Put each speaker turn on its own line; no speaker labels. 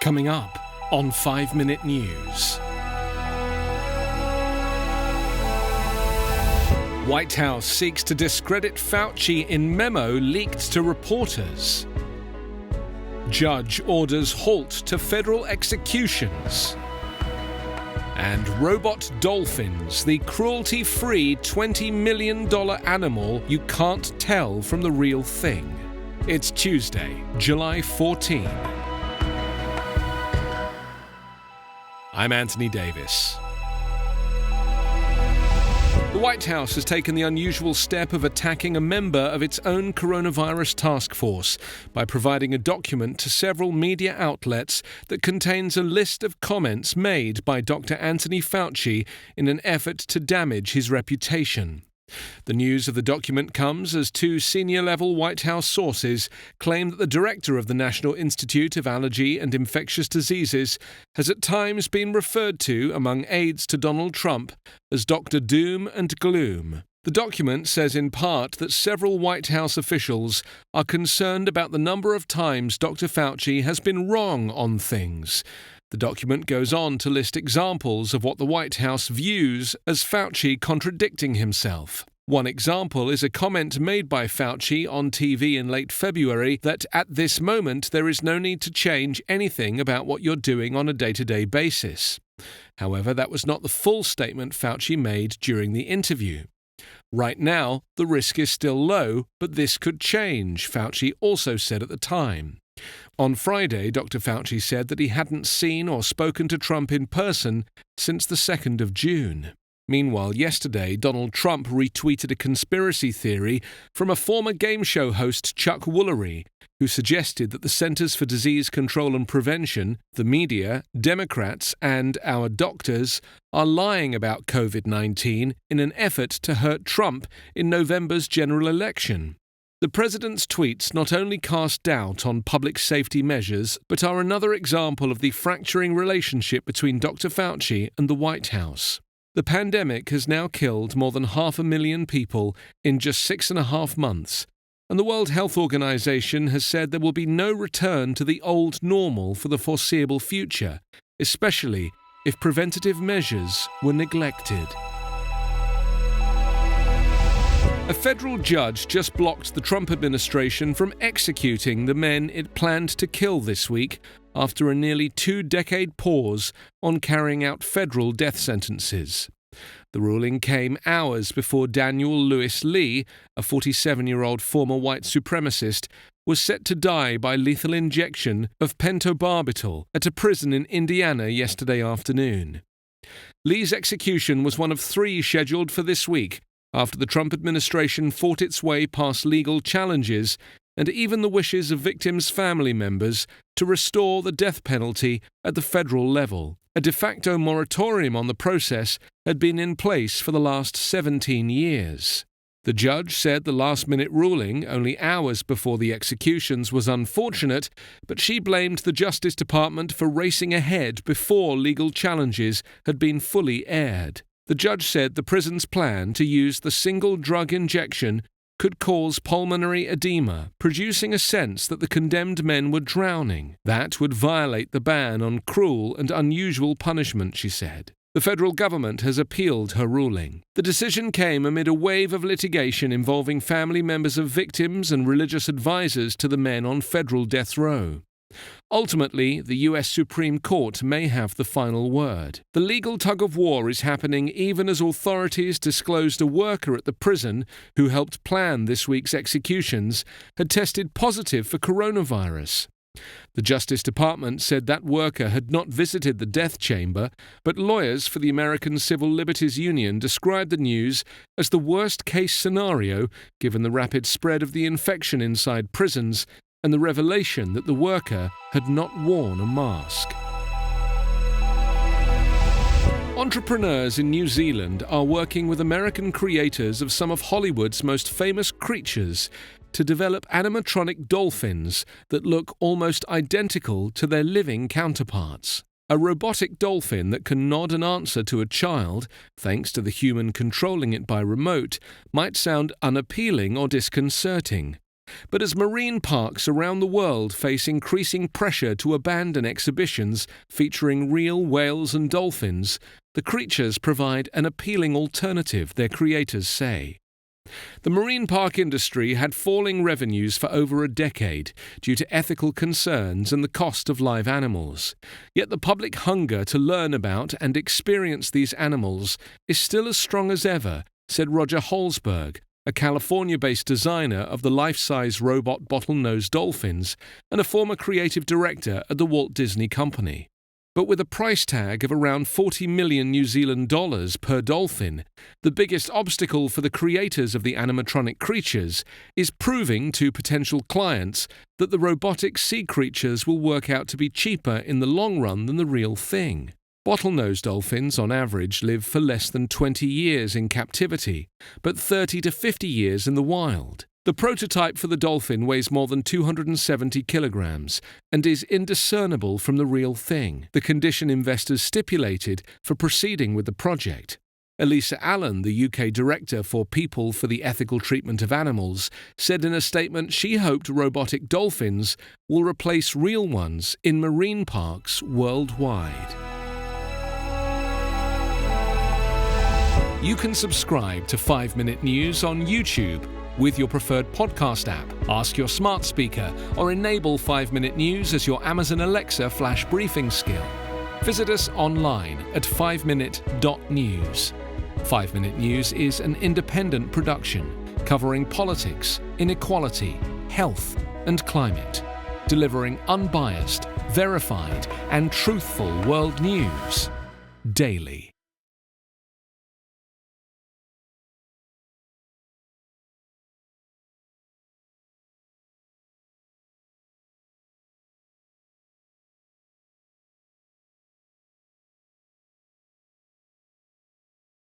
Coming up on 5 Minute News. White House seeks to discredit Fauci in memo leaked to reporters. Judge orders halt to federal executions. And robot dolphins, the cruelty-free $20 million animal you can't tell from the real thing. It's Tuesday, July 14. I'm Anthony Davis. The White House has taken the unusual step of attacking a member of its own coronavirus task force by providing a document to several media outlets that contains a list of comments made by Dr. Anthony Fauci in an effort to damage his reputation. The news of the document comes as two senior-level White House sources claim that the director of the National Institute of Allergy and Infectious Diseases has at times been referred to among aides to Donald Trump as Dr. Doom and Gloom. The document says in part that several White House officials are concerned about the number of times Dr. Fauci has been wrong on things. The document goes on to list examples of what the White House views as Fauci contradicting himself. One example is a comment made by Fauci on TV in late February that at this moment there is no need to change anything about what you're doing on a day-to-day basis. However, that was not the full statement Fauci made during the interview. Right now, the risk is still low, but this could change, Fauci also said at the time. On Friday, Dr. Fauci said that he hadn't seen or spoken to Trump in person since the 2nd of June. Meanwhile, yesterday, Donald Trump retweeted a conspiracy theory from a former game show host, Chuck Woolery, who suggested that the Centers for Disease Control and Prevention, the media, Democrats, and our doctors are lying about COVID-19 in an effort to hurt Trump in November's general election. The president's tweets not only cast doubt on public safety measures, but are another example of the fracturing relationship between Dr. Fauci and the White House. The pandemic has now killed more than 500,000 people in just 6.5 months, and the World Health Organization has said there will be no return to the old normal for the foreseeable future, especially if preventative measures were neglected. A federal judge just blocked the Trump administration from executing the men it planned to kill this week after a nearly 2-decade pause on carrying out federal death sentences. The ruling came hours before Daniel Lewis Lee, a 47-year-old former white supremacist, was set to die by lethal injection of pentobarbital at a prison in Indiana yesterday afternoon. Lee's execution was one of 3 scheduled for this week, after the Trump administration fought its way past legal challenges and even the wishes of victims' family members to restore the death penalty at the federal level. A de facto moratorium on the process had been in place for the last 17 years. The judge said the last-minute ruling, only hours before the executions, was unfortunate, but she blamed the Justice Department for racing ahead before legal challenges had been fully aired. The judge said the prison's plan to use the single drug injection could cause pulmonary edema, producing a sense that the condemned men were drowning. That would violate the ban on cruel and unusual punishment, she said. The federal government has appealed her ruling. The decision came amid a wave of litigation involving family members of victims and religious advisors to the men on federal death row. Ultimately, the U.S. Supreme Court may have the final word. The legal tug-of-war is happening even as authorities disclosed a worker at the prison who helped plan this week's executions had tested positive for coronavirus. The Justice Department said that worker had not visited the death chamber, but lawyers for the American Civil Liberties Union described the news as the worst-case scenario given the rapid spread of the infection inside prisons and the revelation that the worker had not worn a mask. Entrepreneurs in New Zealand are working with American creators of some of Hollywood's most famous creatures to develop animatronic dolphins that look almost identical to their living counterparts. A robotic dolphin that can nod an answer to a child, thanks to the human controlling it by remote, might sound unappealing or disconcerting. But as marine parks around the world face increasing pressure to abandon exhibitions featuring real whales and dolphins, the creatures provide an appealing alternative, their creators say. The marine park industry had falling revenues for over a decade due to ethical concerns and the cost of live animals. Yet the public hunger to learn about and experience these animals is still as strong as ever, said Roger Holzberg, a California-based designer of the life-size robot bottlenose dolphins and a former creative director at the Walt Disney Company. But with a price tag of around 40 million New Zealand dollars per dolphin, the biggest obstacle for the creators of the animatronic creatures is proving to potential clients that the robotic sea creatures will work out to be cheaper in the long run than the real thing. Bottlenose dolphins, on average, live for less than 20 years in captivity, but 30 to 50 years in the wild. The prototype for the dolphin weighs more than 270 kilograms and is indiscernible from the real thing, the condition investors stipulated for proceeding with the project. Elisa Allen, the UK Director for People for the Ethical Treatment of Animals, said in a statement she hoped robotic dolphins will replace real ones in marine parks worldwide. You can subscribe to 5 Minute News on YouTube with your preferred podcast app. Ask your smart speaker or enable 5 Minute News as your Amazon Alexa flash briefing skill. Visit us online at 5minute.news. 5 Minute News is an independent production covering politics, inequality, health, and climate, delivering unbiased, verified, and truthful world news daily.